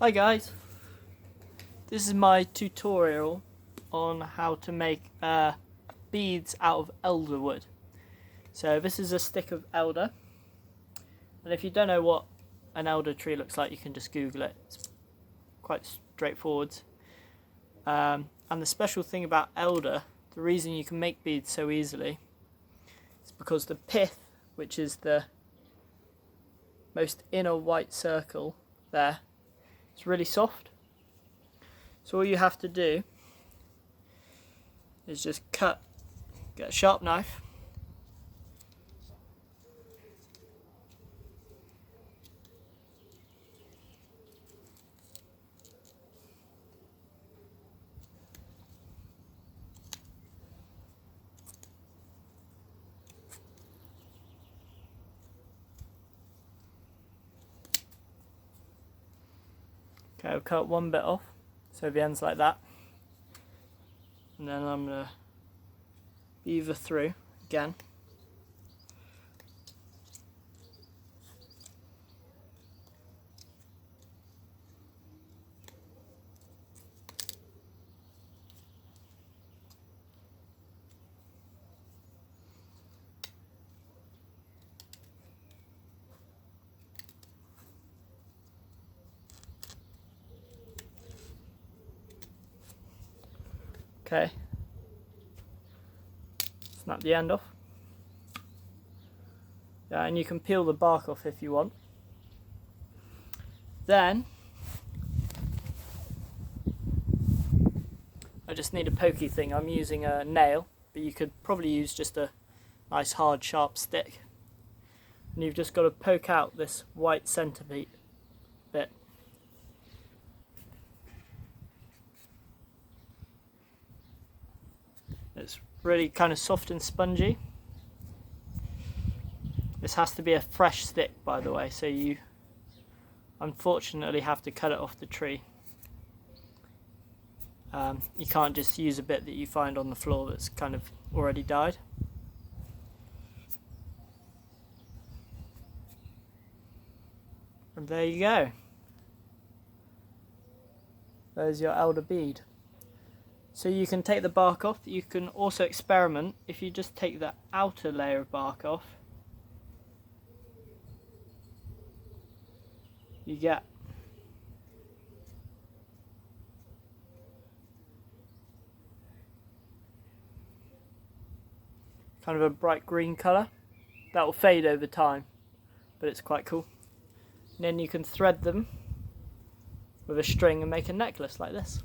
Hi guys, this is my tutorial on how to make beads out of elder wood. So this is a stick of elder, and if you don't know what an elder tree looks like, you can just Google it. It's quite straightforward. And the special thing about elder, the reason you can make beads so easily, is because the pith, which is the most inner white circle there, it's really soft. So all you have to do is just get a sharp knife, okay, I'll cut one bit off, so the end's like that, and then I'm going to beaver through again. Okay, snap the end off. Yeah, and you can peel the bark off if you want. Then I just need a pokey thing. I'm using a nail, but you could probably use just a nice hard sharp stick. And you've just got to poke out this white centre bit. It's really kind of soft and spongy. This has to be a fresh stick, by the way, so you unfortunately have to cut it off the tree. You can't just use a bit that you find on the floor that's kind of already died. And there you go. There's your elder bead. So you can take the bark off. You can also experiment if you just take the outer layer of bark off. You get kind of a bright green colour. That will fade over time, but it's quite cool. And then you can thread them with a string and make a necklace like this.